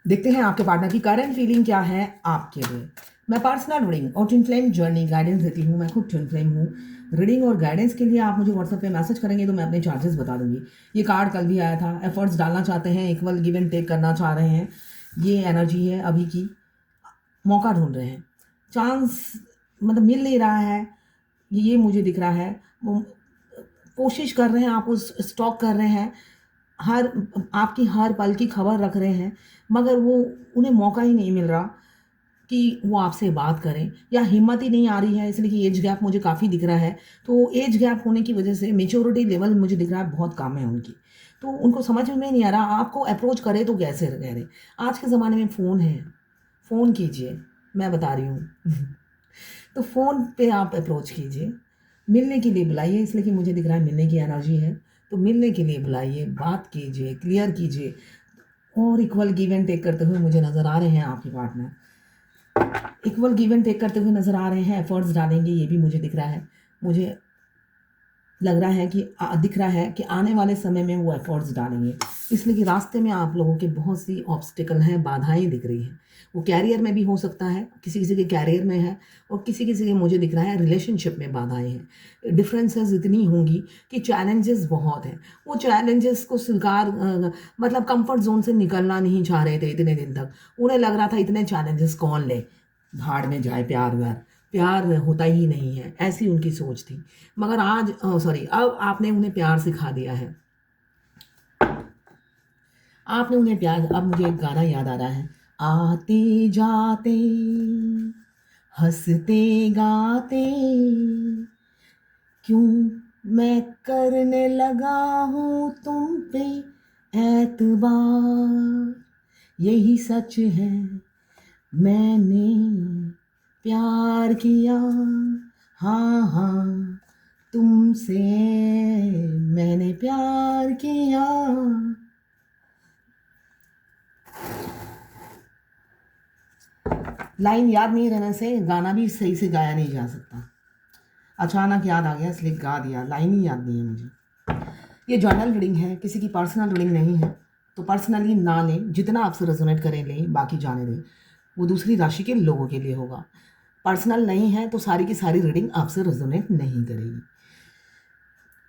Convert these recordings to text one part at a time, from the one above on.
देखते हैं आपके पार्टनर की करंट फीलिंग क्या है आपके लिए। मैं पर्सनल रीडिंग और ट्विन फ्लेम जर्नी गाइडेंस देती हूँ। मैं खुद ट्विन फ्लेम हूँ। रीडिंग और गाइडेंस के लिए आप मुझे व्हाट्सएप पे मैसेज करेंगे तो मैं अपने चार्जेस बता दूंगी। ये कार्ड कल भी आया था। एफर्ट्स डालना चाहते हैं, इक्वल गिव एंड टेक करना चाह रहे हैं, ये एनर्जी है अभी की। मौका ढूंढ रहे हैं, चांस मतलब मिल नहीं रहा है, ये मुझे दिख रहा है। वो कोशिश कर रहे हैं, आप उस स्टॉक कर रहे हैं, हर आपकी हर पल की खबर रख रहे हैं, मगर वो उन्हें मौका ही नहीं मिल रहा कि वो आपसे बात करें, या हिम्मत ही नहीं आ रही है, इसलिए कि एज गैप मुझे काफ़ी दिख रहा है। तो एज गैप होने की वजह से मेच्योरिटी लेवल मुझे दिख रहा है बहुत कम है उनकी। तो उनको समझ में नहीं आ रहा आपको अप्रोच करे तो कैसे करें। आज के ज़माने में फ़ोन है, फ़ोन कीजिए, मैं बता रही हूँ। तो फ़ोन पे आप अप्रोच कीजिए, मिलने के लिए बुलाइए, इसलिए कि मुझे दिख रहा है मिलने की एनर्जी है। तो मिलने के लिए बुलाइए, बात कीजिए, क्लियर कीजिए, और इक्वल गिव एंड टेक करते हुए मुझे नज़र आ रहे हैं आपके partner. Equal give and take करते हुए नज़र आ रहे हैं, एफर्ट्स डालेंगे, ये भी मुझे दिख रहा है। मुझे लग रहा है कि दिख रहा है कि आने वाले समय में वो एफर्ट्स डालेंगे, इसलिए कि रास्ते में आप लोगों के बहुत सी ऑब्स्टिकल हैं, बाधाएं दिख रही हैं। वो कैरियर में भी हो सकता है, किसी किसी के कैरियर में है, और किसी किसी के मुझे दिख रहा है रिलेशनशिप में बाधाएं हैं। डिफरेंसेस इतनी होंगी कि चैलेंजेस बहुत हैं। वो चैलेंजेस को स्वीकार मतलब कंफर्ट जोन से निकलना नहीं चाह रहे थे इतने दिन तक। उन्हें लग रहा था इतने चैलेंजेस कौन ले, भाड़ में जाए प्यार व्यार, प्यार होता ही नहीं है, ऐसी उनकी सोच थी। मगर आज सॉरी, अब आपने उन्हें प्यार सिखा दिया है। आपने उन्हें प्यार, अब मुझे एक गाना याद आ रहा है। आते जाते हंसते गाते, क्यों मैं करने लगा हूँ तुम पे एतबार, यही सच है, मैंने प्यार किया, हाँ हाँ तुमसे मैंने प्यार किया। लाइन याद नहीं रहने से गाना भी सही से गाया नहीं जा सकता। अचानक याद आ गया इसलिए गा दिया, लाइन ही याद नहीं है मुझे। ये जर्नल रीडिंग है, किसी की पर्सनल रीडिंग नहीं है, तो पर्सनली ना लें, जितना आपसे रेजोनेट करें लें, बाकी जाने दें। वो दूसरी राशि के लोगों के लिए होगा। पर्सनल नहीं है तो सारी की सारी रीडिंग आपसे रेजोनेट नहीं करेगी।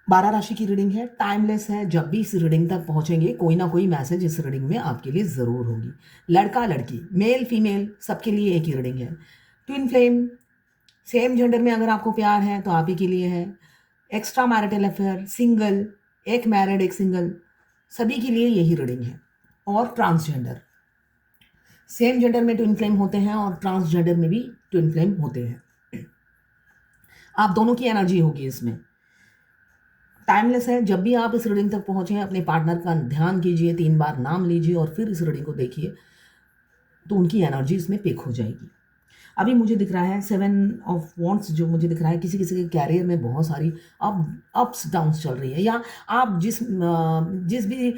12 राशि की रीडिंग है, टाइमलेस है। जब भी इस रीडिंग तक पहुंचेंगे कोई ना कोई मैसेज इस रीडिंग में आपके लिए ज़रूर होगी। लड़का लड़की, मेल फीमेल, सबके लिए एक ही रीडिंग है। ट्विन फ्लेम, सेम जेंडर में अगर आपको प्यार है तो आप ही के लिए है। एक्स्ट्रा मैरिटल अफेयर, सिंगल, एक मैरिड एक सिंगल, सभी के लिए यही रीडिंग है। और ट्रांसजेंडर, सेम जेंडर में ट्विन फ्लेम होते हैं और ट्रांसजेंडर में भी ट्विन फ्लेम होते हैं। आप दोनों की एनर्जी होगी इसमें। टाइमलेस है। जब भी आप इस रीडिंग तक पहुंचे अपने पार्टनर का ध्यान कीजिए, 3 बार नाम लीजिए और फिर इस रीडिंग को देखिए, तो उनकी एनर्जी इसमें पिक हो जाएगी। अभी मुझे दिख रहा है 7 ऑफ वॉन्ट्स, जो मुझे दिख रहा है किसी किसी के कैरियर में बहुत सारी अप्स डाउन्स चल रही है, या आप जिस भी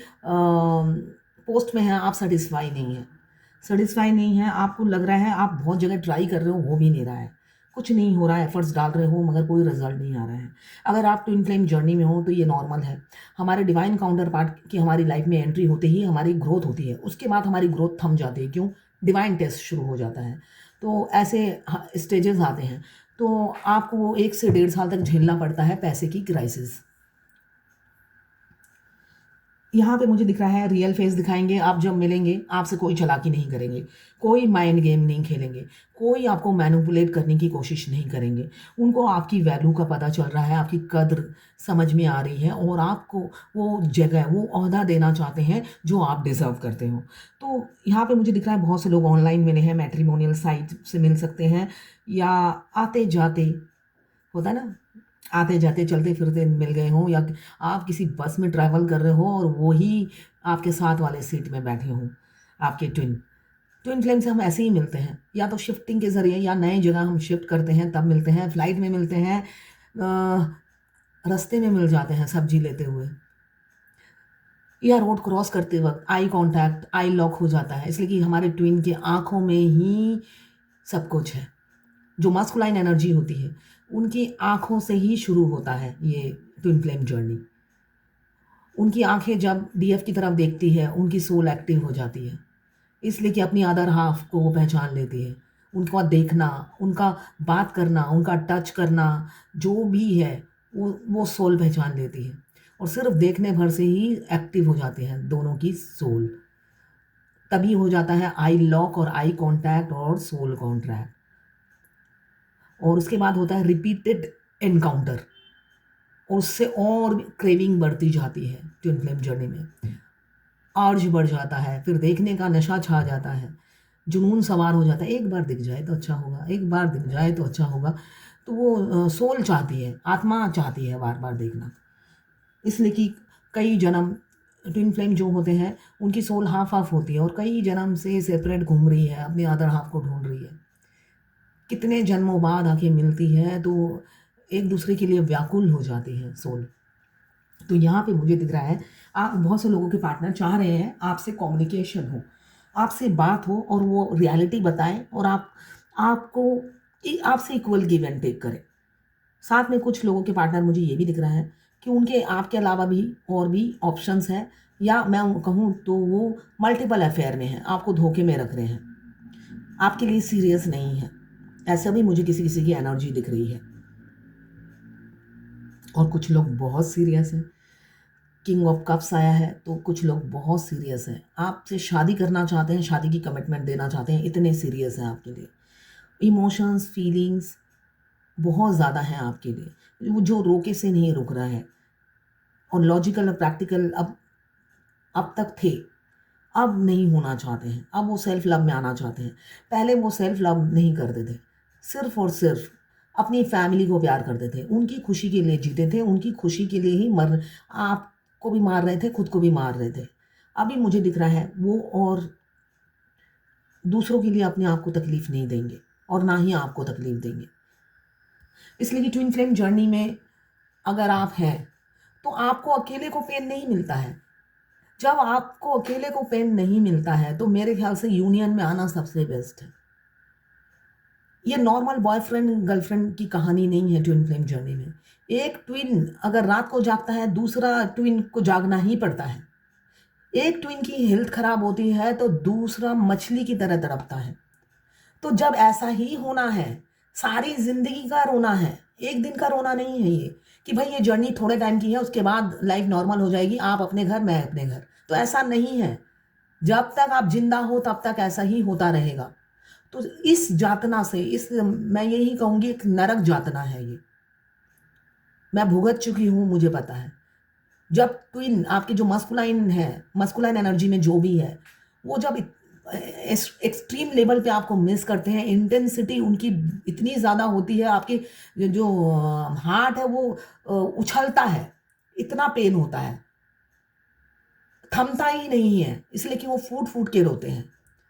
पोस्ट में हैं आप सेटिस्फाई नहीं है। आपको लग रहा है आप बहुत जगह ट्राई कर रहे हो भी नहीं रहा है, कुछ नहीं हो रहा है, एफर्ट्स डाल रहे हो मगर कोई रिजल्ट नहीं आ रहा है। अगर आप ट्विन फ्लेम जर्नी में हो तो ये नॉर्मल है। हमारे डिवाइन काउंटर पार्ट की हमारी लाइफ में एंट्री होते ही हमारी ग्रोथ होती है, उसके बाद हमारी ग्रोथ थम जाती है। क्यों? डिवाइन टेस्ट शुरू हो जाता है। तो ऐसे स्टेजेस आते हैं, तो आपको 1 से 1.5 साल तक झेलना पड़ता है पैसे की क्राइसिस। यहाँ पे मुझे दिख रहा है रियल फेस दिखाएंगे। आप जब मिलेंगे आपसे कोई चालाकी नहीं करेंगे, कोई माइंड गेम नहीं खेलेंगे, कोई आपको मैनिपुलेट करने की कोशिश नहीं करेंगे। उनको आपकी वैल्यू का पता चल रहा है, आपकी कद्र समझ में आ रही है, और आपको वो जगह, वो ओहदा देना चाहते हैं जो आप डिज़र्व करते हो। तो यहाँ पे मुझे दिख रहा है बहुत से लोग ऑनलाइन मिले हैं, मैट्रिमोनियल साइट से मिल सकते हैं, या आते जाते होता है ना, आते जाते चलते फिरते मिल गए हों, या आप किसी बस में ट्रैवल कर रहे हो और वो ही आपके साथ वाले सीट में बैठे हों, आपके ट्विन। ट्विन फ्लेम से हम ऐसे ही मिलते हैं, या तो शिफ्टिंग के ज़रिए, या नए जगह हम शिफ्ट करते हैं तब मिलते हैं, फ्लाइट में मिलते हैं, रास्ते में मिल जाते हैं सब्जी लेते हुए, या रोड क्रॉस करते वक्त आई कांटेक्ट, आई लॉक हो जाता है, इसलिए कि हमारे ट्विन के आँखों में ही सब कुछ है। जो मास्कुलाइन एनर्जी होती है उनकी आँखों से ही शुरू होता है ये ट्विन फ्लेम जर्नी। उनकी आँखें जब डीएफ की तरफ देखती है उनकी सोल एक्टिव हो जाती है, इसलिए कि अपनी अदर हाफ को वो पहचान लेती है। उनका देखना, उनका बात करना, उनका टच करना, जो भी है वो सोल पहचान लेती है। और सिर्फ देखने भर से ही एक्टिव हो जाते हैं दोनों की सोल। तभी हो जाता है आई लॉक और आई कांटेक्ट और सोल कॉन्ट्रैक्ट। और उसके बाद होता है रिपीटेड एनकाउंटर, और उससे और क्रेविंग बढ़ती जाती है। ट्विन फ्लेम जर्नी में अर्ज बढ़ जाता है, फिर देखने का नशा छा जाता है, जुनून सवार हो जाता है। एक बार दिख जाए तो अच्छा होगा, एक बार दिख जाए तो अच्छा होगा। तो वो सोल चाहती है, आत्मा चाहती है बार बार देखना। इसलिए कि कई जन्म ट्विन फ्लेम जो होते हैं उनकी सोल हाफ हाफ होती है, और कई जन्म से सेपरेट घूम रही है, अपने अदर हाफ को ढूंढ रही है। कितने जन्मों बाद आके मिलती है तो एक दूसरे के लिए व्याकुल हो जाती है सोल। तो यहाँ पे मुझे दिख रहा है आप बहुत से लोगों के पार्टनर चाह रहे हैं आपसे कम्युनिकेशन हो, आपसे बात हो, और वो रियलिटी बताएं, और आपसे इक्वल गिव एंड टेक करें। साथ में कुछ लोगों के पार्टनर मुझे ये भी दिख रहा है कि उनके आपके अलावा भी और भी ऑप्शंस हैं, या मैं कहूँ तो वो मल्टीपल अफेयर में हैं, आपको धोखे में रख रहे हैं, आपके लिए सीरियस नहीं है। ऐसा भी मुझे किसी किसी की एनर्जी दिख रही है। और कुछ लोग बहुत सीरियस हैं, किंग ऑफ कप्स आया है, तो कुछ लोग बहुत सीरियस हैं, आपसे शादी करना चाहते हैं, शादी की कमिटमेंट देना चाहते हैं, इतने सीरियस हैं आपके लिए। इमोशंस, फीलिंग्स बहुत ज़्यादा हैं आपके लिए, वो जो रोके से नहीं रुक रहा है। और लॉजिकल और प्रैक्टिकल अब तक थे, अब नहीं होना चाहते हैं, अब वो सेल्फ लव में आना चाहते हैं। पहले वो सेल्फ लव नहीं करते थे, सिर्फ और सिर्फ अपनी फैमिली को प्यार करते थे, उनकी खुशी के लिए जीते थे, उनकी खुशी के लिए ही आपको भी मार रहे थे, खुद को भी मार रहे थे। अभी मुझे दिख रहा है वो और दूसरों के लिए अपने आप को तकलीफ नहीं देंगे, और ना ही आपको तकलीफ देंगे। इसलिए कि ट्विन फ्लेम जर्नी में अगर आप हैं तो आपको अकेले को पेन नहीं मिलता है। जब आपको अकेले को पेन नहीं मिलता है तो मेरे ख्याल से यूनियन में आना सबसे बेस्ट है। ये नॉर्मल बॉयफ्रेंड गर्लफ्रेंड की कहानी नहीं है ट्विन फ्लेम जर्नी में। एक ट्विन अगर रात को जागता है, दूसरा ट्विन को जागना ही पड़ता है। एक ट्विन की हेल्थ खराब होती है तो दूसरा मछली की तरह तड़पता है। तो जब ऐसा ही होना है, सारी जिंदगी का रोना है, एक दिन का रोना नहीं है ये कि भाई ये जर्नी थोड़े टाइम की है, उसके बाद लाइफ नॉर्मल हो जाएगी, आप अपने घर मैं अपने घर। तो ऐसा नहीं है, जब तक आप जिंदा हो तब तक ऐसा ही होता रहेगा। तो इस जातना से, इस मैं यही कहूँगी एक नरक जातना है ये। मैं भुगत चुकी हूँ, मुझे पता है। जब ट्विन आपकी जो मस्कुलाइन है, मस्कुलाइन एनर्जी में जो भी है, वो जब एक्सट्रीम लेवल पे आपको मिस करते हैं, इंटेंसिटी उनकी इतनी ज़्यादा होती है, आपकी जो हार्ट है वो उछलता है, इतना पेन होता है, थमता ही नहीं है, इसलिए कि वो फूट फूट के रोते हैं,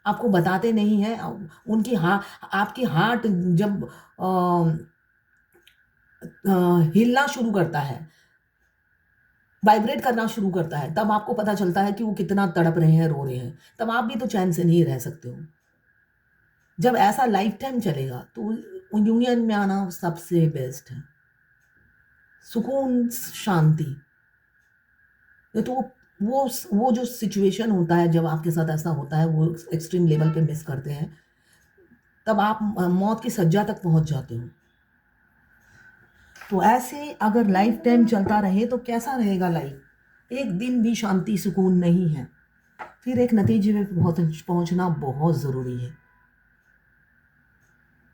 आपको बताते नहीं हैं। उनकी आपकी हार्ट जब हिलना शुरू करता है, वाइब्रेट करना शुरू करता है, तब आपको पता चलता है कि वो कितना तड़प रहे हैं, रो रहे हैं। तब आप भी तो चैन से नहीं रह सकते हो। जब ऐसा लाइफ टाइम चलेगा तो यूनियन में आना सबसे बेस्ट है, सुकून, शांति। तो वो जो सिचुएशन होता है जब आपके साथ ऐसा होता है, वो एक्सट्रीम लेवल पे मिस करते हैं, तब आप मौत की सज्जा तक पहुंच जाते हो। तो ऐसे अगर लाइफ टाइम चलता रहे तो कैसा रहेगा लाइफ? एक दिन भी शांति सुकून नहीं है, फिर एक नतीजे में पहुंचना बहुत ज़रूरी है,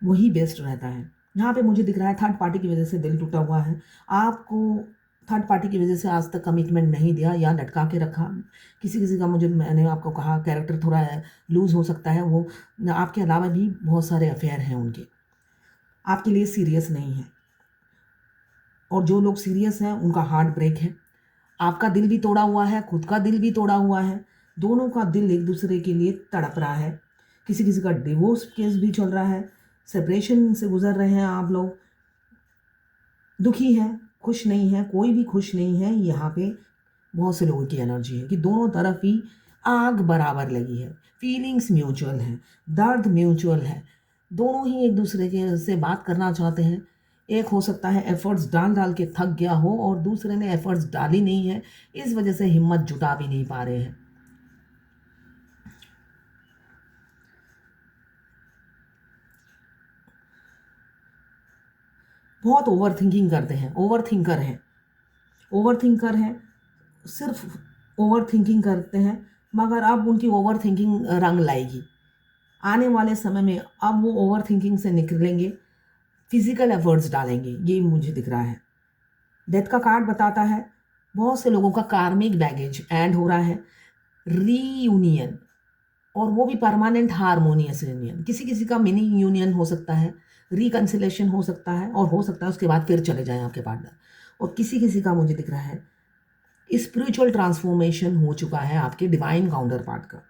वही बेस्ट रहता है। यहाँ पे मुझे दिख रहा है थर्ड पार्टी की वजह से दिल टूटा हुआ है, आपको थर्ड पार्टी की वजह से आज तक कमिटमेंट नहीं दिया या लटका के रखा। किसी किसी का, मैंने आपको कहा, कैरेक्टर थोड़ा लूज हो सकता है, वो आपके अलावा भी बहुत सारे अफेयर हैं उनके, आपके लिए सीरियस नहीं है। और जो लोग सीरियस हैं उनका हार्ट ब्रेक है, आपका दिल भी तोड़ा हुआ है, खुद का दिल भी तोड़ा हुआ है, दोनों का दिल एक दूसरे के लिए तड़प रहा है। किसी किसी का डिवोर्स केस भी चल रहा है, सेपरेशन से गुजर रहे हैं आप लोग, दुखी हैं, खुश नहीं हैं, कोई भी खुश नहीं है। यहाँ पे बहुत से लोगों की एनर्जी है कि दोनों तरफ ही आग बराबर लगी है, फीलिंग्स म्यूचुअल हैं, दर्द म्यूचुअल है, दोनों ही एक दूसरे के से बात करना चाहते हैं। एक हो सकता है एफर्ट्स डाल डाल के थक गया हो, और दूसरे ने एफर्ट्स डाली नहीं है, इस वजह से हिम्मत जुटा भी नहीं पा रहे हैं। बहुत ओवर थिंकिंग करते हैं, ओवर थिंकर हैं, ओवर थिंकर हैं, सिर्फ ओवर थिंकिंग करते हैं। मगर अब उनकी ओवर थिंकिंग रंग लाएगी आने वाले समय में। अब वो ओवर थिंकिंग से निकलेंगे, फिजिकल एफर्ट्स डालेंगे, ये मुझे दिख रहा है। डेथ का कार्ड बताता है बहुत से लोगों का कार्मिक बैगेज एंड हो रहा है, रीयूनियन, और वो भी परमानेंट हारमोनियस यूनियन। किसी किसी का मिनी यूनियन हो सकता है, रिकन्सिलेशन हो सकता है, और हो सकता है उसके बाद फिर चले जाएं आपके पार्टनर। और किसी किसी का मुझे दिख रहा है स्पिरिचुअल ट्रांसफॉर्मेशन हो चुका है आपके डिवाइन काउंटर पार्ट का।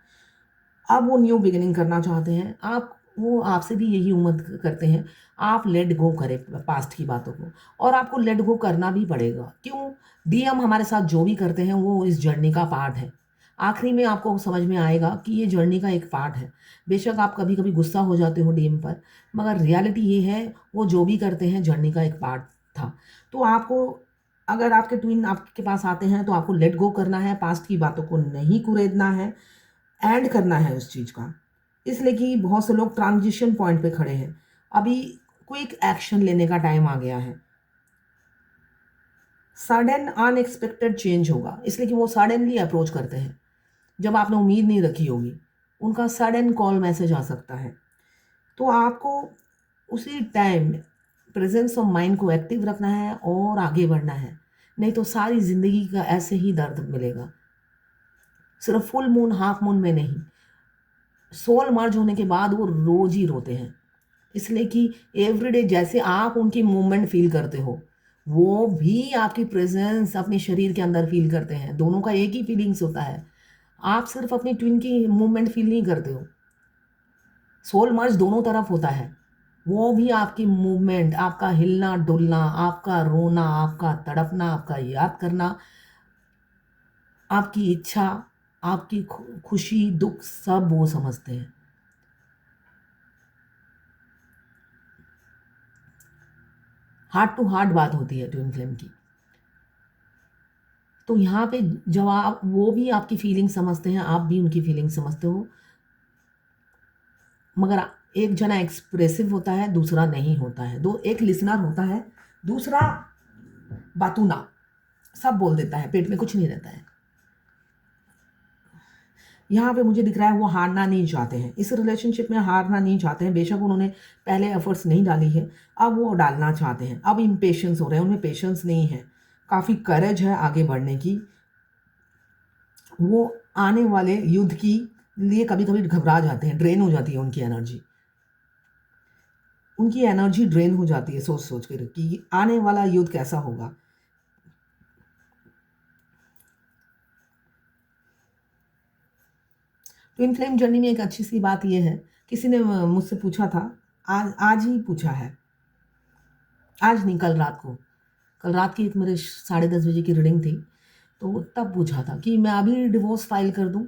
अब वो न्यू बिगिनिंग करना चाहते हैं, आप वो आपसे भी यही उम्मीद करते हैं आप लेट गो करें पास्ट की बातों को, और आपको लेट गो करना भी पड़ेगा। क्यों? डीएम हमारे साथ जो भी करते हैं वो इस जर्नी का पार्ट है। आखिरी में आपको समझ में आएगा कि ये जर्नी का एक पार्ट है। बेशक आप कभी कभी गुस्सा हो जाते हो डीएम पर, मगर रियलिटी ये है वो जो भी करते हैं जर्नी का एक पार्ट था। तो आपको, अगर आपके ट्विन आपके पास आते हैं तो आपको लेट गो करना है, पास्ट की बातों को नहीं कुरेदना है, एंड करना है उस चीज़ का। इसलिए कि बहुत से लोग ट्रांजिशन पॉइंट पे खड़े हैं, अभी क्विक एक्शन लेने का टाइम आ गया है। सडन अनएक्सपेक्टेड चेंज होगा, इसलिए कि वो सडनली अप्रोच करते हैं जब आपने उम्मीद नहीं रखी होगी। उनका सडन कॉल मैसेज आ सकता है, तो आपको उसी टाइम प्रेजेंस ऑफ माइंड को एक्टिव रखना है और आगे बढ़ना है, नहीं तो सारी ज़िंदगी का ऐसे ही दर्द मिलेगा। सिर्फ फुल मून हाफ मून में नहीं, सोल मर्ज होने के बाद वो रोज ही रोते हैं, इसलिए कि एवरीडे जैसे आप उनकी मूवमेंट फील करते हो वो भी आपकी प्रेजेंस अपने शरीर के अंदर फील करते हैं। दोनों का एक ही फीलिंग्स होता है। आप सिर्फ अपनी ट्विन की मूवमेंट फील नहीं करते हो, सोल मर्ज दोनों तरफ होता है। वो भी आपकी मूवमेंट, आपका हिलना डुलना, आपका रोना, आपका तड़पना, आपका याद करना, आपकी इच्छा, आपकी खुशी दुख सब वो समझते हैं। हार्ट टू हार्ट बात होती है ट्विन फ्लेम की। तो यहाँ पे जब आप, वो भी आपकी फीलिंग समझते हैं, आप भी उनकी फीलिंग समझते हो, मगर एक जना एक्सप्रेसिव होता है, दूसरा नहीं होता है। दो, एक लिसनर होता है, दूसरा बातूना, सब बोल देता है, पेट में कुछ नहीं रहता है। यहाँ पे मुझे दिख रहा है वो हारना नहीं चाहते हैं, इस रिलेशनशिप में हारना नहीं चाहते हैं। बेशक उन्होंने पहले एफर्ट्स नहीं डाली है, अब वो डालना चाहते हैं। अब इम्पेशंस हो रहे हैं, उनमें पेशेंस नहीं है, काफ़ी करेज है आगे बढ़ने की। वो आने वाले युद्ध की लिए कभी कभी घबरा जाते हैं, ड्रेन हो जाती है उनकी एनर्जी। उनकी एनर्जी ड्रेन हो जाती है सोच सोच कर कि आने वाला युद्ध कैसा होगा। ट्विन फ्लेम जर्नी में एक अच्छी सी बात यह है, किसी ने मुझसे पूछा था, आज आज ही पूछा है, आज नहीं कल रात को, कल रात की एक मेरे 10:30 बजे की रीडिंग थी, तो तब पूछा था कि मैं अभी डिवोर्स फाइल कर दूं।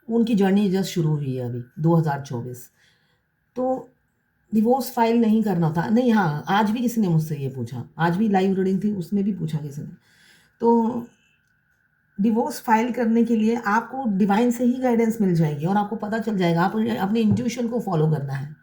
उनकी जर्नी जस्ट शुरू हुई है अभी 2024, तो डिवोर्स फाइल नहीं करना था। नहीं, हाँ, आज भी किसी ने मुझसे ये पूछा, आज भी लाइव रीडिंग थी, उसमें भी पूछा किसी ने। तो डिवोर्स फाइल करने के लिए आपको डिवाइन से ही गाइडेंस मिल जाएगी और आपको पता चल जाएगा। आप अपने इंट्यूशन को फॉलो करना है,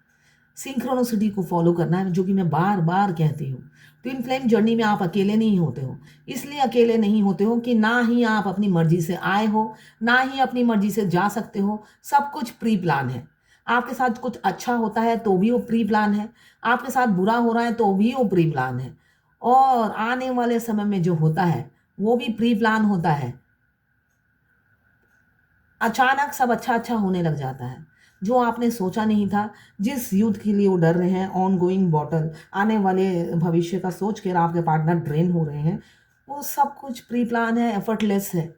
सिंक्रोनिसिटी को फॉलो करना है, जो कि मैं बार बार कहती हूँ। ट्विन फ्लेम जर्नी में आप अकेले नहीं होते हो, इसलिए अकेले नहीं होते हो कि ना ही आप अपनी मर्जी से आए हो, ना ही अपनी मर्जी से जा सकते हो। सब कुछ प्री प्लान है। आपके साथ कुछ अच्छा होता है तो भी वो प्री प्लान है, आपके साथ बुरा हो रहा है तो भी वो प्री प्लान है, और आने वाले समय में जो होता है वो भी प्री प्लान होता है। अचानक सब अच्छा अच्छा होने लग जाता है, जो आपने सोचा नहीं था। जिस युद्ध के लिए वो डर रहे हैं, ऑन गोइंग बॉटल, आने वाले भविष्य का सोच कर आपके पार्टनर ड्रेन हो रहे हैं, वो सब कुछ प्री प्लान है, एफर्टलेस है।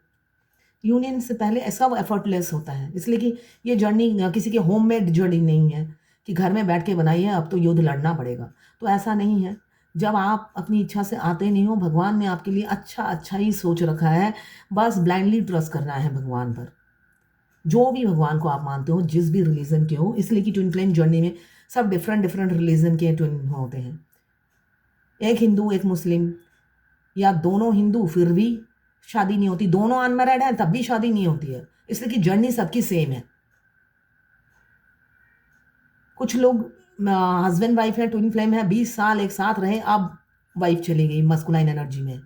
यूनियन से पहले सब एफर्टलेस होता है, इसलिए कि ये जर्नी किसी की होममेड जर्नी नहीं है कि घर में बैठ के बनाई है अब तो युद्ध लड़ना पड़ेगा। तो ऐसा नहीं है। जब आप अपनी इच्छा से आते नहीं हो, भगवान ने आपके लिए अच्छा अच्छा ही सोच रखा है। बस ब्लाइंडली ट्रस्ट करना है भगवान पर, जो भी भगवान को आप मानते हो, जिस भी रिलीजन के हो। इसलिए कि ट्विन फ्लेम जर्नी में सब डिफरेंट डिफरेंट रिलीजन के ट्विन होते हैं। एक हिंदू एक मुस्लिम, या दोनों हिंदू फिर भी शादी नहीं होती, दोनों अनमैरिड हैं तब भी शादी नहीं होती है, इसलिए कि जर्नी सबकी सेम है। कुछ लोग हस्बैंड वाइफ है, ट्विन फ्लेम है, 20 साल एक साथ रहे, अब वाइफ चली गई, मस्कुलाइन एनर्जी में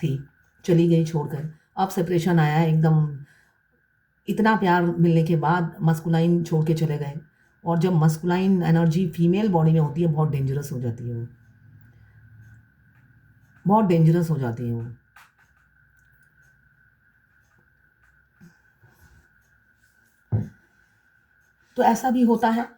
थी, चली गई छोड़कर। अब सेपरेशन आया है एकदम, इतना प्यार मिलने के बाद मस्कुलाइन छोड़ के चले गए। और जब मस्कुलाइन एनर्जी फीमेल बॉडी में होती है, बहुत डेंजरस हो जाती है वो, बहुत डेंजरस हो जाती है वो। तो ऐसा भी होता है,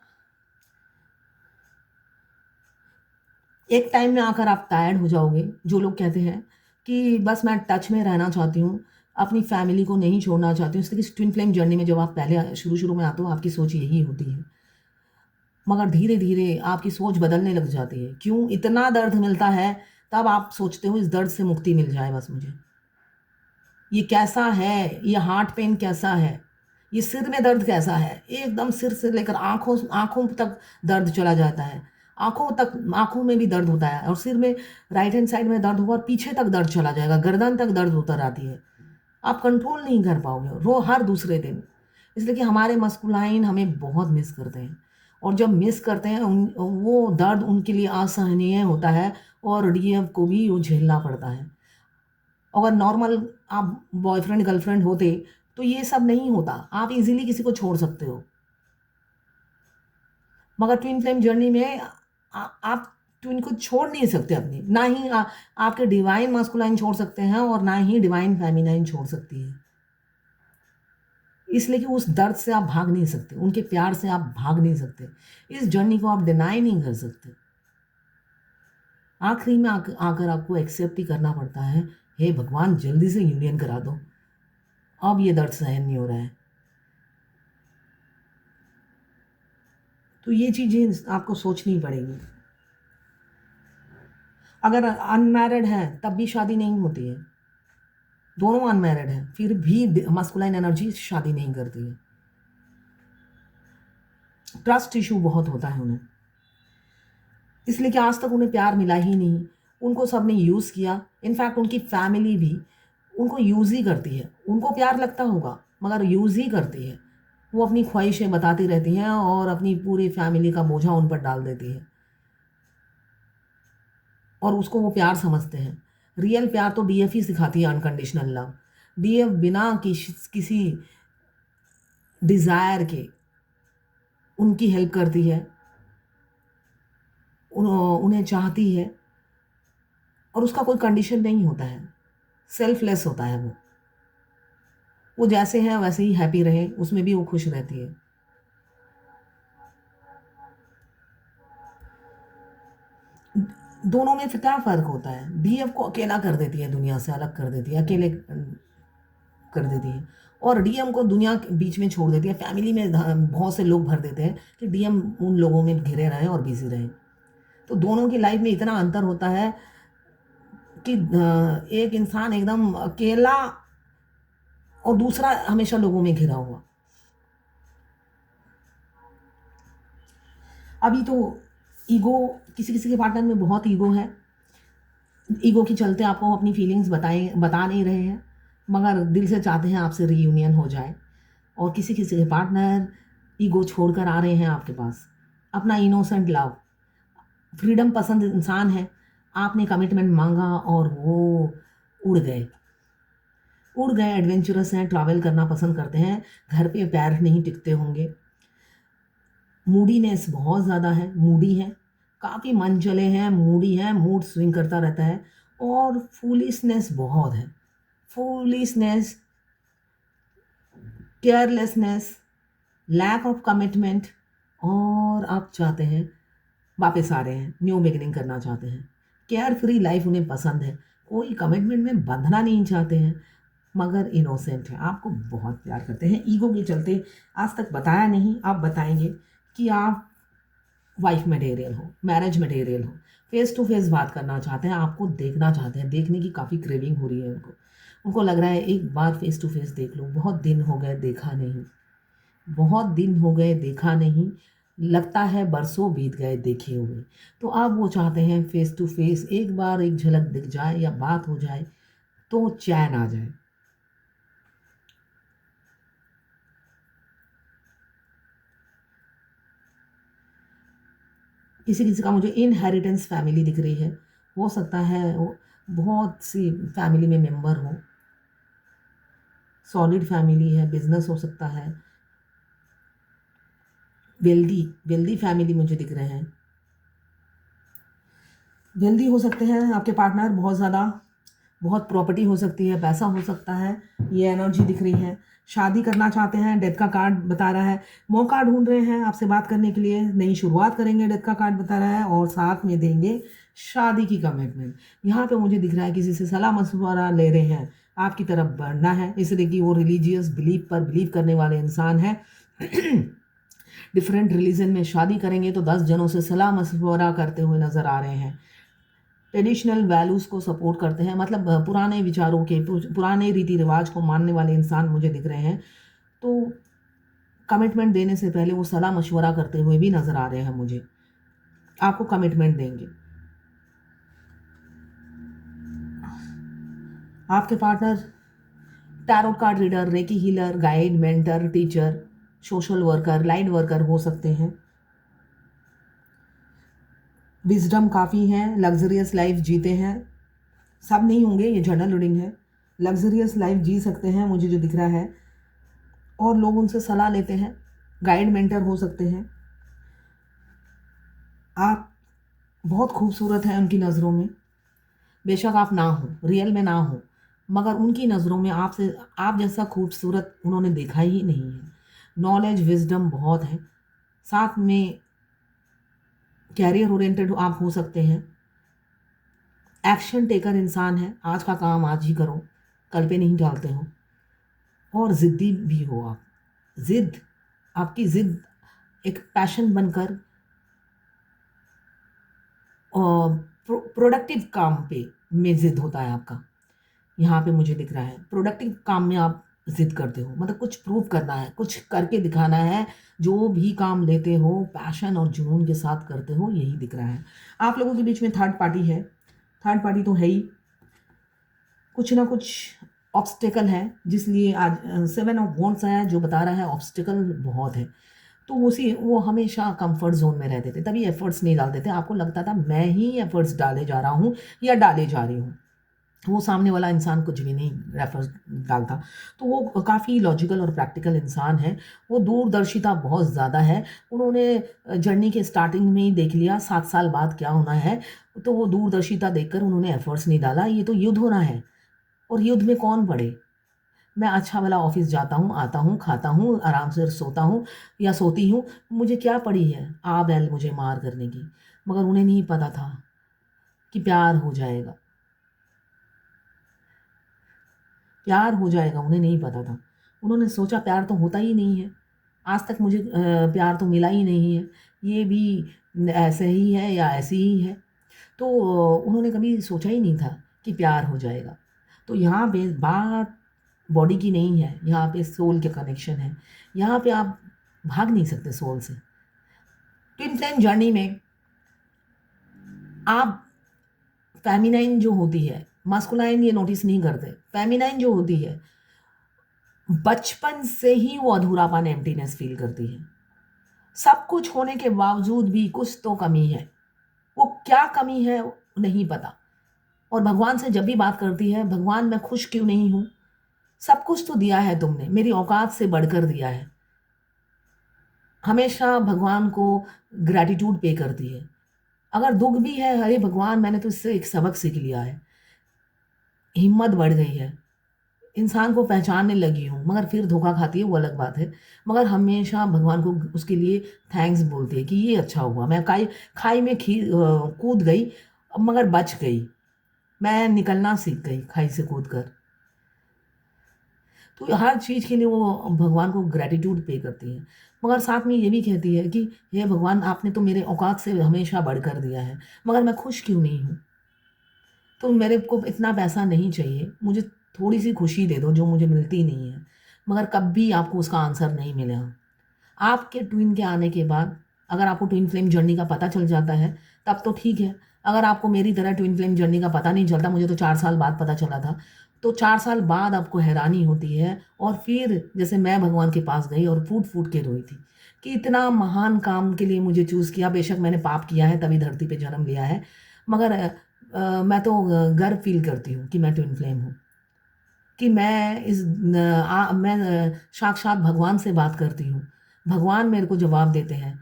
एक टाइम में आकर आप टायर्ड हो जाओगे। जो लोग कहते हैं कि बस मैं टच में रहना चाहती हूँ, अपनी फैमिली को नहीं छोड़ना चाहती हूँ, इसलिए ट्विन फ्लेम जर्नी में जब आप पहले शुरू शुरू में आते हो, आपकी सोच यही होती है। मगर धीरे धीरे आपकी सोच बदलने लग जाती है। क्यों? इतना दर्द मिलता है, तब आप सोचते हो इस दर्द से मुक्ति मिल जाए बस मुझे। ये कैसा है, ये हार्ट पेन कैसा है, ये सिर में दर्द कैसा है, एकदम सिर से लेकर आँखों आँखों तक दर्द चला जाता है। आँखों तक, आँखों में भी दर्द होता है, और सिर में राइट हैंड साइड में दर्द होगा और पीछे तक दर्द चला जाएगा, गर्दन तक दर्द उतर आती है। आप कंट्रोल नहीं कर पाओगे हर दूसरे दिन। इसलिए कि हमारे मस्कुलाइन हमें बहुत मिस करते हैं, और जब मिस करते हैं वो दर्द उनके लिए असहनीय होता है, और डीएफ को भी वो झेलना पड़ता है। अगर नॉर्मल आप बॉयफ्रेंड गर्लफ्रेंड होते तो ये सब नहीं होता, आप इजीली किसी को छोड़ सकते हो। मगर ट्विन फ्लेम जर्नी में आप ट्विन को छोड़ नहीं सकते अपनी, ना ही आपके डिवाइन मास्कुलाइन छोड़ सकते हैं, और ना ही डिवाइन फेमिनाइन छोड़ सकती है। इसलिए कि उस दर्द से आप भाग नहीं सकते, उनके प्यार से आप भाग नहीं सकते, इस जर्नी को आप डिनाई नहीं कर सकते। आखिरी में आकर आपको एक्सेप्ट ही करना पड़ता है, हे भगवान जल्दी से यूनियन करा दो, अब ये दर्द सहन नहीं हो रहा है। तो ये चीज़ें आपको सोचनी पड़ेगी। अगर अनमैरिड है तब भी शादी नहीं होती है, दोनों अनमैरिड हैं फिर भी मस्कुलाइन एनर्जी शादी नहीं करती है। ट्रस्ट इशू बहुत होता है उन्हें, इसलिए कि आज तक उन्हें प्यार मिला ही नहीं, उनको सबने यूज़ किया। इनफैक्ट उनकी फैमिली भी उनको यूज़ ही करती है, उनको प्यार लगता होगा मगर यूज़ ही करती है। वो अपनी ख्वाहिशें बताती रहती हैं और अपनी पूरी फैमिली का बोझा उन पर डाल देती है, और उसको वो प्यार समझते हैं। रियल प्यार तो डीएफ ही सिखाती है, अनकंडीशनल लव। डीएफ बिना किसी डिज़ायर के उनकी हेल्प करती है, उन्हें चाहती है, और उसका कोई कंडीशन नहीं होता है, सेल्फलेस होता है वो जैसे हैं वैसे ही हैप्पी रहे, उसमें भी वो खुश रहती है। दोनों में फिर क्या फ़र्क होता है? डीएफ को अकेला कर देती है, दुनिया से अलग कर देती है, अकेले कर देती है, और डीएम को दुनिया के बीच में छोड़ देती है। फैमिली में बहुत से लोग भर देते हैं कि डीएम उन लोगों में घिरे रहें और बिजी रहें। तो दोनों की लाइफ में इतना अंतर होता है कि एक इंसान एकदम अकेला और दूसरा हमेशा लोगों में घिरा हुआ। अभी तो ईगो, किसी किसी के पार्टनर में बहुत ईगो है, ईगो के चलते आपको अपनी फीलिंग्स बता नहीं रहे हैं, मगर दिल से चाहते हैं आपसे रीयूनियन हो जाए। और किसी किसी के पार्टनर ईगो छोड़कर आ रहे हैं आपके पास, अपना इनोसेंट लव, फ्रीडम पसंद इंसान है। आपने कमिटमेंट मांगा और वो उड़ गए, उड़ गए। एडवेंचरस हैं, ट्रैवल करना पसंद करते हैं, घर पे पैर नहीं टिकते होंगे। मूडीनेस बहुत ज़्यादा है, मूडी है, काफ़ी मन चले हैं, मूडी है, मूड स्विंग करता रहता है। और फूलिशनेस बहुत है, foolishness, carelessness, lack of commitment. और आप चाहते हैं वापस आ रहे हैं, न्यू बिगिनिंग करना चाहते हैं, केयर फ्री लाइफ उन्हें पसंद है, कोई कमिटमेंट में बंधना नहीं चाहते हैं, मगर इनोसेंट है, आपको बहुत प्यार करते हैं। ईगो के चलते आज तक बताया नहीं, आप बताएंगे कि आप वाइफ मटेरियल हो, मैरिज मटेरियल हो, फेस टू फेस बात करना चाहते हैं, आपको देखना चाहते हैं, देखने की काफ़ी क्रेविंग हो रही है उनको। उनको लग रहा है एक बार फेस टू फेस देख लो, बहुत दिन हो गए देखा नहीं, बहुत दिन हो गए देखा नहीं, लगता है बरसों बीत गए देखे हुए। तो अब वो चाहते हैं फेस टू फेस एक बार एक झलक दिख जाए या बात हो जाए तो चैन आ जाए। किसी किसी का मुझे इनहेरिटेंस फैमिली दिख रही है, हो सकता है बहुत सी फैमिली में मेंबर हो, सॉलिड फैमिली है, बिजनेस हो सकता है, वेल्दी वेल्दी फैमिली मुझे दिख रहे हैं। वेल्दी हो सकते हैं आपके पार्टनर, बहुत ज़्यादा, बहुत प्रॉपर्टी हो सकती है, पैसा हो सकता है, ये एनर्जी दिख रही है। शादी करना चाहते हैं, डेथ का कार्ड बता रहा है। मौका ढूंढ रहे हैं आपसे बात करने के लिए, नई शुरुआत करेंगे, डेथ का कार्ड बता रहा है, और साथ में देंगे शादी की कमिटमेंट। यहाँ पे मुझे दिख रहा है किसी से सलाह मशवरा ले रहे हैं, आपकी तरफ बढ़ना है, इसलिए कि वो रिलीजियस बिलीफ पर बिलीव करने वाले इंसान हैं। डिफरेंट रिलीजन में शादी करेंगे तो 10 जनों से सलाह मशवरा करते हुए नजर आ रहे हैं। ट्रेडिशनल वैल्यूज़ को सपोर्ट करते हैं, मतलब पुराने विचारों के, पुराने रीति रिवाज को मानने वाले इंसान मुझे दिख रहे हैं। तो कमिटमेंट देने से पहले वो सलाह मशवरा करते हुए भी नज़र आ रहे हैं मुझे, आपको कमिटमेंट देंगे। आपके partner tarot card reader, recce healer, guide, mentor, teacher, social worker, light worker हो सकते हैं। विजडम काफ़ी है, लग्जरियस लाइफ जीते हैं, सब नहीं होंगे, ये जनरल रीडिंग है। लग्जरियस लाइफ जी सकते हैं मुझे जो दिख रहा है, और लोग उनसे सलाह लेते हैं, गाइड मेंटर हो सकते हैं। आप बहुत खूबसूरत हैं उनकी नज़रों में, बेशक आप ना हो, रियल में ना हो, मगर उनकी नज़रों में आपसे, आप जैसा खूबसूरत उन्होंने देखा ही नहीं है। नॉलेज विजडम बहुत है, साथ में कैरियर ओरिएंटेड आप हो सकते हैं। एक्शन टेकर इंसान है, आज का काम आज ही करो, कल पे नहीं डालते हो, और ज़िद्दी भी हो आप। ज़िद, आपकी ज़िद एक पैशन बनकर प्रोडक्टिव काम पे में ज़िद होता है आपका। यहाँ पे मुझे दिख रहा है प्रोडक्टिव काम में आप ज़िद करते हो, मतलब कुछ प्रूव करना है, कुछ करके दिखाना है। जो भी काम लेते हो पैशन और जुनून के साथ करते हो, यही दिख रहा है। आप लोगों के बीच में थर्ड पार्टी है, थर्ड पार्टी तो है ही, कुछ ना कुछ ऑब्स्टिकल है, जिसलिए आज 7 ऑफ वॉन्ड्स आया जो बता रहा है ऑब्स्टिकल बहुत है। तो उसी वो हमेशा कंफर्ट जोन में रहते थे, तभी एफर्ट्स नहीं डालते थे, आपको लगता था मैं ही एफर्ट्स डाले जा रहा हूँ या डाले जा रही हूँ, वो सामने वाला इंसान कुछ भी नहीं एफर्ट्स डालता। तो वो काफ़ी लॉजिकल और प्रैक्टिकल इंसान है, वो दूरदर्शिता बहुत ज़्यादा है। उन्होंने जर्नी के स्टार्टिंग में ही देख लिया 7 साल बाद क्या होना है, तो वो दूरदर्शिता देखकर उन्होंने एफर्ट्स नहीं डाला। ये तो युद्ध होना है, और युद्ध में कौन पड़े। मैं अच्छा भला ऑफिस जाता हूँ, आता हूँ, खाता हूँ, आराम से सोता हूँ या सोती हूँ, मुझे क्या पड़ी है आ बैल मुझे मार करने की। मगर उन्हें नहीं पता था कि प्यार हो जाएगा, प्यार हो जाएगा, उन्हें नहीं पता था। उन्होंने सोचा प्यार तो होता ही नहीं है, आज तक मुझे प्यार तो मिला ही नहीं है, ये भी ऐसे ही है या ऐसी ही है। तो उन्होंने कभी सोचा ही नहीं था कि प्यार हो जाएगा। तो यहाँ पे बात बॉडी की नहीं है, यहाँ पे सोल के कनेक्शन है, यहाँ पे आप भाग नहीं सकते सोल से। ट्विन फ्लेम जर्नी में आप फेमिनाइन जो होती है, मास्कुलाइन ये नोटिस नहीं करते, फेमिनाइन जो होती है बचपन से ही वो अधूरापन, एम्प्टीनेस फील करती है। सब कुछ होने के बावजूद भी कुछ तो कमी है, वो क्या कमी है नहीं पता। और भगवान से जब भी बात करती है, भगवान मैं खुश क्यों नहीं हूँ, सब कुछ तो दिया है तुमने, मेरी औकात से बढ़कर दिया है। हमेशा भगवान को ग्रैटिट्यूड पे करती है। अगर दुख भी है, अरे भगवान मैंने तो इससे एक सबक सीख लिया है, हिम्मत बढ़ गई है, इंसान को पहचानने लगी हूँ, मगर फिर धोखा खाती है वो अलग बात है। मगर हमेशा भगवान को उसके लिए थैंक्स बोलती है कि ये अच्छा हुआ, मैं खाई में कूद गई, मगर बच गई, मैं निकलना सीख गई खाई से कूद कर। तो हर चीज़ के लिए वो भगवान को ग्रैटिट्यूड पे करती है, मगर साथ में ये भी कहती है कि हे भगवान आपने तो मेरे औकात से हमेशा बढ़कर दिया है, मगर मैं खुश क्यों नहीं हूँ। तो मेरे को इतना पैसा नहीं चाहिए, मुझे थोड़ी सी खुशी दे दो जो मुझे मिलती नहीं है। मगर कभी आपको उसका आंसर नहीं मिला। आपके ट्विन के आने के बाद अगर आपको ट्विन फ्लेम जर्नी का पता चल जाता है तब तो ठीक है। अगर आपको मेरी तरह ट्विन फ्लेम जर्नी का पता नहीं चलता, मुझे तो 4 साल बाद पता चला था, तो 4 साल बाद आपको हैरानी होती है। और फिर जैसे मैं भगवान के पास गई और फूट फूट के रोई थी कि इतना महान काम के लिए मुझे चूज़ किया, बेशक मैंने पाप किया है तभी धरती पे जन्म लिया है, मगर मैं तो गर्व फील करती हूँ कि मैं ट्विन फ्लेम हूँ, कि मैं मैं साक्षात भगवान से बात करती हूँ। भगवान मेरे को जवाब देते हैं,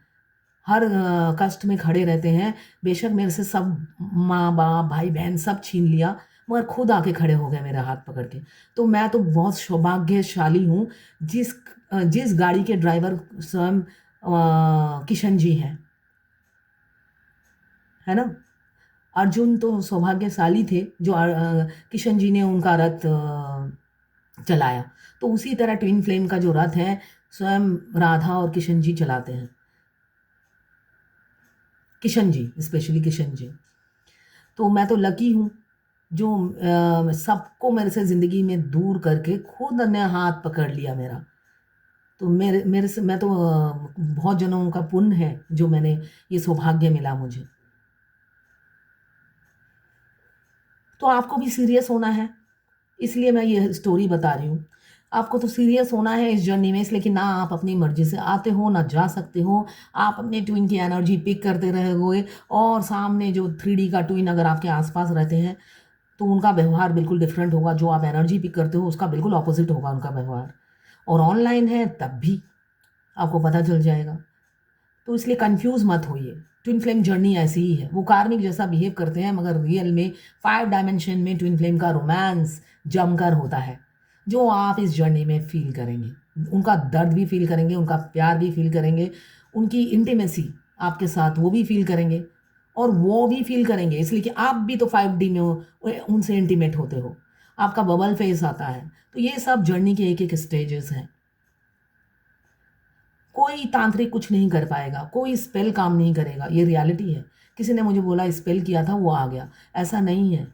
हर कष्ट में खड़े रहते हैं। बेशक मेरे से सब माँ-बाप, भाई-बहन सब छीन लिया, मगर खुद आके खड़े हो गए मेरा हाथ पकड़ के। तो मैं तो बहुत सौभाग्यशाली हूँ, जिस गाड़ी के ड्राइवर स्वयं किशन जी हैं, है ना? अर्जुन तो सौभाग्यशाली थे जो किशन जी ने उनका रथ चलाया। तो उसी तरह ट्विन फ्लेम का जो रथ है, स्वयं राधा और किशन जी चलाते हैं। किशन जी, स्पेशली किशन जी। तो मैं तो लकी हूँ जो सबको मेरे से ज़िंदगी में दूर करके खुद ने हाथ पकड़ लिया मेरा। तो मेरे मेरे से मैं तो बहुत जनों का पुण्य है जो मैंने ये सौभाग्य मिला मुझे। तो आपको भी सीरियस होना है, इसलिए मैं ये स्टोरी बता रही हूँ। आपको तो सीरियस होना है इस जर्नी में, इसलिए कि ना आप अपनी मर्ज़ी से आते हो, ना जा सकते हो। आप अपने ट्विन की एनर्जी पिक करते रहोगे और सामने जो 3D का ट्विन अगर आपके आस-पास रहते हैं, तो उनका व्यवहार बिल्कुल डिफरेंट होगा। जो आप एनर्जी पिक करते हो, उसका बिल्कुल ऑपोज़िट होगा उनका व्यवहार। और ऑनलाइन है, तब भी आपको पता चल जाएगा। तो इसलिए कन्फ्यूज़ मत होइए। ट्विन फ्लेम जर्नी ऐसी ही है। वो कार्मिक जैसा बिहेव करते हैं, मगर रियल में 5 डायमेंशन में ट्विन फ्लेम का रोमांस जमकर होता है, जो आप इस जर्नी में फ़ील करेंगे। उनका दर्द भी फ़ील करेंगे, उनका प्यार भी फ़ील करेंगे, उनकी इंटिमेसी आपके साथ वो भी फ़ील करेंगे और वो भी फ़ील करेंगे, इसलिए कि आप भी तो 5D में हो, उनसे इंटिमेट होते हो। आपका बबल फेज़ आता है। तो ये सब जर्नी के एक-एक स्टेजेज़ हैं। कोई तांत्रिक कुछ नहीं कर पाएगा, कोई स्पेल काम नहीं करेगा, ये रियलिटी है। किसी ने मुझे बोला स्पेल किया था वो आ गया, ऐसा नहीं है।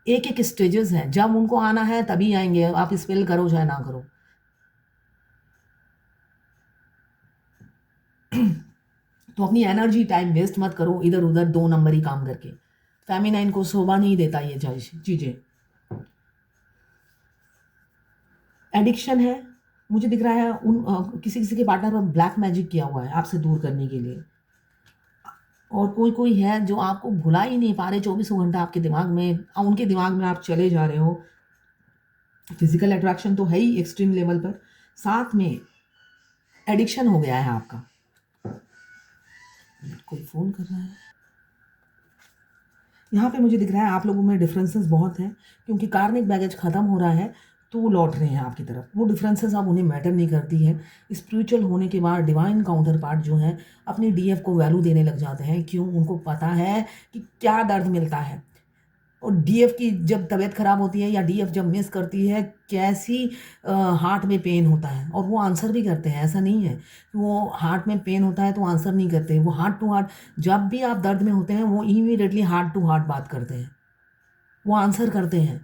एक-एक स्टेजेज़ हैं, जब उनको आना है तभी आएँगे, आप स्पेल करो चाहे ना करो। तो अपनी एनर्जी टाइम वेस्ट मत करो इधर-उधर 2 नंबरी काम करके। फेमिनाइन को शोभा नहीं देता ये चीज़ें। एडिक्शन है, मुझे दिख रहा है किसी-किसी के पार्टनर पर ब्लैक मैजिक किया हुआ है आपसे दूर करने के लिए। और कोई-कोई है जो आपको भुला ही नहीं पा रहे, चौबीसों घंटा आपके दिमाग में उनके दिमाग में आप चले जा रहे हो। फिज़िकल अट्रैक्शन तो है ही एक्सट्रीम लेवल पर, साथ में एडिक्शन हो गया है आपका। कोई फ़ोन कर रहा है। यहाँ पे मुझे दिख रहा है आप लोगों में डिफरेंसेस बहुत हैं, क्योंकि कार्मिक बैगेज ख़त्म हो रहा है, तो वो लौट रहे हैं आपकी तरफ। वो डिफरेंसेस अब उन्हें मैटर नहीं करती है। स्पिरिचुअल होने के बाद डिवाइन काउंटर पार्ट जो हैं, अपनी डीएफ को वैल्यू देने लग जाते हैं। क्यों? उनको पता है कि क्या दर्द मिलता है। और डीएफ की जब तबीयत ख़राब होती है या डीएफ जब मिस करती है, कैसी हार्ट में पेन होता है, और वो आंसर भी करते हैं। ऐसा नहीं है कि वो हार्ट में पेन होता है तो आंसर नहीं करते। वो हार्ट टू हार्ट, जब भी आप दर्द में होते हैं वो इमीडिएटली हार्ट टू हार्ट बात करते हैं, वो आंसर करते हैं।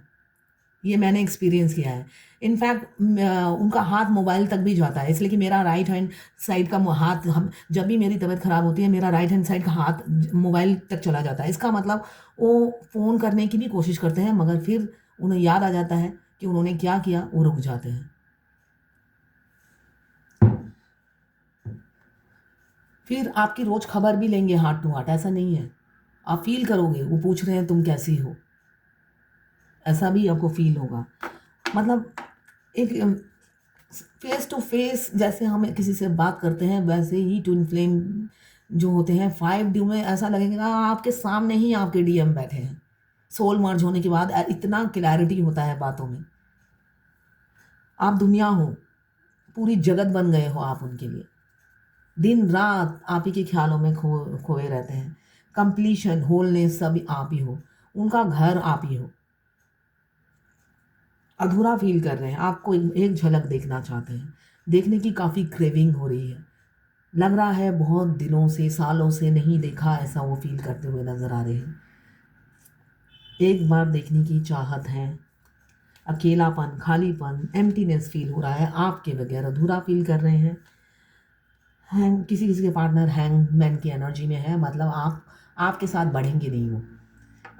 ये मैंने एक्सपीरियंस किया है। इनफैक्ट उनका हाथ मोबाइल तक भी जाता है, इसलिए कि मेरा राइट हैंड साइड का हाथ, हम जब भी मेरी तबीयत ख़राब होती है, मेरा राइट हैंड साइड का हाथ मोबाइल तक चला जाता है। इसका मतलब वो फ़ोन करने की भी कोशिश करते हैं, मगर फिर उन्हें याद आ जाता है कि उन्होंने क्या किया, वो रुक जाते हैं। फिर आपकी रोज़ खबर भी लेंगे हार्ट टू हार्ट, ऐसा नहीं है। आप फ़ील करोगे, वो पूछ रहे हैं तुम कैसी हो, ऐसा भी आपको फ़ील होगा। मतलब एक फेस टू फेस जैसे हम किसी से बात करते हैं, वैसे ही ट्विन फ्लेम जो होते हैं 5D में ऐसा लगेगा आपके सामने ही आपके डीएम बैठे हैं। सोल मर्ज होने के बाद इतना क्लैरिटी होता है बातों में। आप दुनिया हो, पूरी जगत बन गए हो आप उनके लिए। दिन रात आप ही के ख्यालों में खोए रहते हैं। कंप्लीशन, होलनेस सब आप ही हो। उनका घर आप ही हो। अधूरा फ़ील कर रहे हैं, आपको एक झलक देखना चाहते हैं। देखने की काफ़ी क्रेविंग हो रही है। लग रहा है बहुत दिनों से, सालों से नहीं देखा, ऐसा वो फ़ील करते हुए नज़र आ रहे हैं। एक बार देखने की चाहत है। अकेलापन, खालीपन, एम्प्टीनेस फ़ील हो रहा है, आपके बगैर अधूरा फ़ील कर रहे हैं। किसी-किसी के पार्टनर हैंगमैन की एनर्जी में है, मतलब आपके साथ बढ़ेंगे नहीं वो।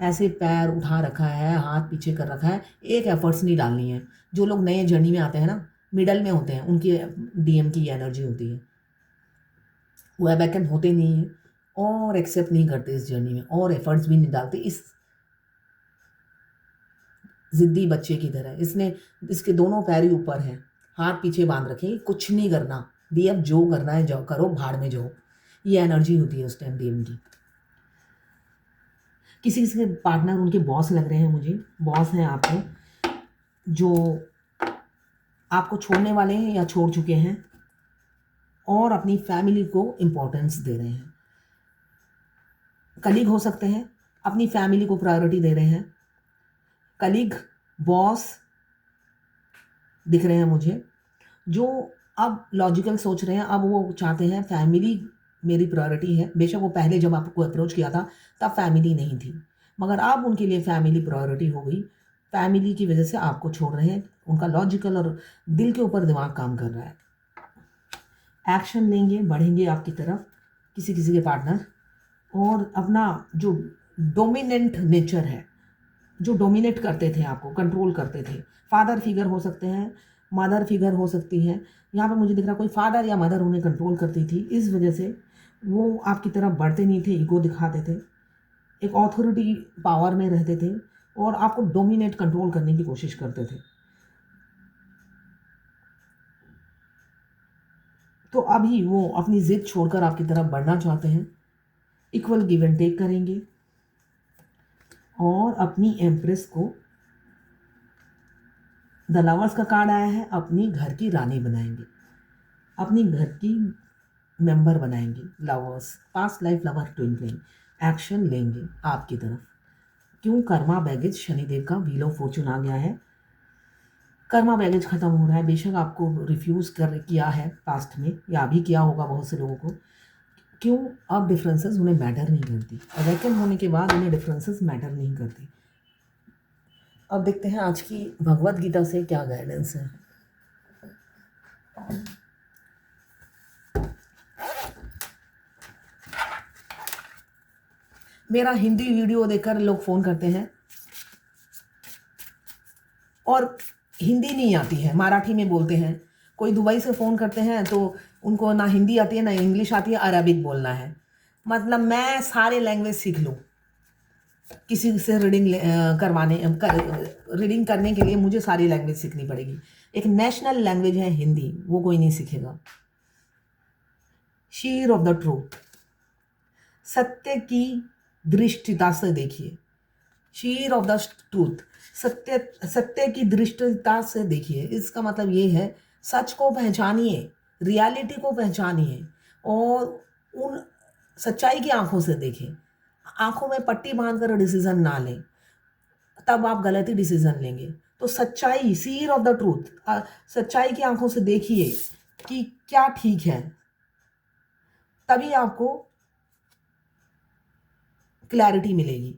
ऐसे पैर उठा रखा है, हाथ पीछे कर रखा है, एक एफर्ट्स नहीं डालनी है। जो लोग नए जर्नी में आते हैं ना, मिडल में होते हैं, उनकी डीएम की एनर्जी होती है। वो अवेकन होते नहीं हैं, और एक्सेप्ट नहीं करते इस जर्नी में, और एफर्ट्स भी नहीं डालते इस ज़िद्दी बच्चे की तरह। इसने इसके दोनों पैर ही ऊपर हैं, हाथ पीछे बांध रखे, कुछ नहीं करना, दी अब जो करना है जाओ करो, भाड़ में जाओ। ये एनर्जी होती है उस टाइम डीएम की। किसी किसी के पार्टनर उनके बॉस लग रहे हैं मुझे, बॉस हैं आपके जो आपको छोड़ने वाले हैं या छोड़ चुके हैं, और अपनी फैमिली को इम्पोर्टेंस दे रहे हैं। कलीग हो सकते हैं, अपनी फैमिली को प्रायोरिटी दे रहे हैं। कलीग, बॉस दिख रहे हैं मुझे, जो अब लॉजिकल सोच रहे हैं। अब वो चाहते हैं फैमिली मेरी प्रायोरिटी है। बेशक वो पहले जब आपको अप्रोच किया था तब फैमिली नहीं थी, मगर अब उनके लिए फैमिली प्रायोरिटी हो गई। फैमिली की वजह से आपको छोड़ रहे हैं। उनका लॉजिकल और दिल के ऊपर दिमाग काम कर रहा है। एक्शन लेंगे, बढ़ेंगे आपकी तरफ किसी किसी के पार्टनर, और अपना जो डोमिनेंट नेचर है, जो डोमिनेट करते थे, आपको कंट्रोल करते थे, फादर फिगर हो सकते हैं, मदर फिगर हो सकती है। यहाँ पे मुझे दिख रहा कोई फादर या मदर उन्हें कंट्रोल करती थी, इस वजह से वो आपकी तरफ बढ़ते नहीं थे, ईगो दिखाते थे, एक ऑथोरिटी पावर में रहते थे और आपको डोमिनेट कंट्रोल करने की कोशिश करते थे। तो अभी वो अपनी ज़िद छोड़कर आपकी तरफ बढ़ना चाहते हैं, इक्वल गिव एंड टेक करेंगे और अपनी एम्प्रेस को, द लवर्स का कार्ड आया है, अपनी घर की रानी बनाएंगे, अपनी घर की मेंबर बनाएंगे। Lovers, past life lover, twin flame, action लेंगे आपकी तरफ। क्यों? कर्मा बैगेज, शनिदेव का व्हील ऑफ फॉर्चून आ गया है। कर्मा बैगेज खत्म हो रहा है। बेशक आपको रिफ्यूज़ कर किया है पास्ट में, या अभी किया होगा बहुत से लोगों को। क्यों? अब डिफरेंसेस उन्हें मैटर नहीं करती। अवेकन होने के बाद उन्हें डिफरेंसेस मैटर नहीं करती। अब देखते हैं आज की भगवत गीता से क्या गाइडेंस है। मेरा हिंदी वीडियो देखकर लोग फ़ोन करते हैं और हिंदी नहीं आती है, मराठी में बोलते हैं। कोई दुबई से फ़ोन करते हैं तो उनको ना हिंदी आती है ना इंग्लिश आती है, अरबिक बोलना है। मतलब मैं सारे लैंग्वेज सीख लूँ, किसी से रीडिंग रीडिंग करने के लिए मुझे सारी लैंग्वेज सीखनी पड़ेगी। एक नेशनल लैंग्वेज है हिंदी, वो कोई नहीं सीखेगा। शीर ऑफ द ट्रूथ, सत्य की दृष्टिता से देखिए। शीर ऑफ द ट्रूथ, सत्य की दृष्टिता से देखिए। इसका मतलब ये है, सच को पहचानिए, रियलिटी को पहचानिए और उन सच्चाई की आंखों से देखें। आंखों में पट्टी बांधकर डिसीजन ना लें, तब आप गलत ही डिसीजन लेंगे। तो सच्चाई, सीर ऑफ द ट्रूथ, सच्चाई की आंखों से देखिए कि क्या ठीक है, तभी आपको क्लैरिटी मिलेगी।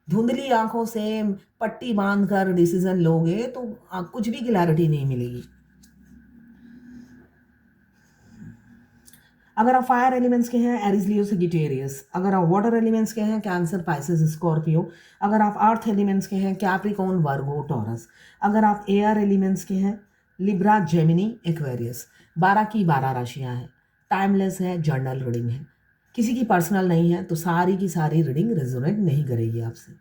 धुंधली आंखों से पट्टी बांधकर डिसीजन लोगे तो कुछ भी क्लैरिटी नहीं मिलेगी। अगर आप फायर एलिमेंट्स के हैं, एरीज, लियो, सजिटेरियस। अगर आप वाटर एलिमेंट्स के हैं, कैंसर, पाइसेस, स्कॉर्पियो। अगर आप अर्थ एलिमेंट्स के हैं, कैप्रिकॉर्न, वर्गो, टॉरस। अगर आप एयर एलिमेंट्स के हैं, लिब्रा, जेमिनी, एक्वेरियस। 12 की 12 राशियां हैं, टाइमलेस है, जर्नल रीडिंग है, किसी की पर्सनल नहीं है, तो सारी की सारी रीडिंग रेजोनेट नहीं करेगी आपसे।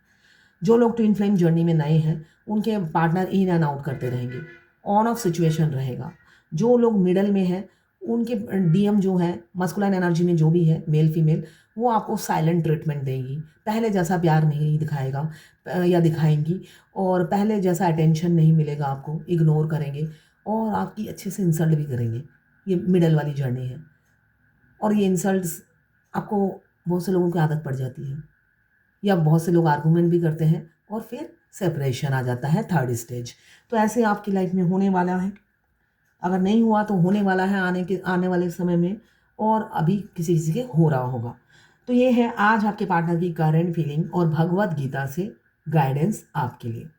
जो लोग ट्विन फ्लेम जर्नी में नए हैं, उनके पार्टनर इन एंड आउट करते रहेंगे, ऑन ऑफ सिचुएशन रहेगा। जो लोग मिडल में हैं, उनके डीएम जो है, मस्कुलाइन एनर्जी में जो भी है, मेल फीमेल, वो आपको साइलेंट ट्रीटमेंट देगी। पहले जैसा प्यार नहीं दिखाएगा या दिखाएंगी, और पहले जैसा अटेंशन नहीं मिलेगा आपको, इग्नोर करेंगे और आपकी अच्छे से इंसल्ट भी करेंगे। ये मिडल वाली जर्नी है, और ये इंसल्ट्स आपको बहुत से लोगों की आदत पड़ जाती है, या बहुत से लोग आर्गूमेंट भी करते हैं और फिर सेपरेशन आ जाता है, थर्ड स्टेज। तो ऐसे आपकी लाइफ में होने वाला है। अगर नहीं हुआ तो होने वाला है आने वाले समय में, और अभी किसी किसी के हो रहा होगा। तो ये है आज आपके पार्टनर की करंट फीलिंग और भगवत गीता से गाइडेंस आपके लिए।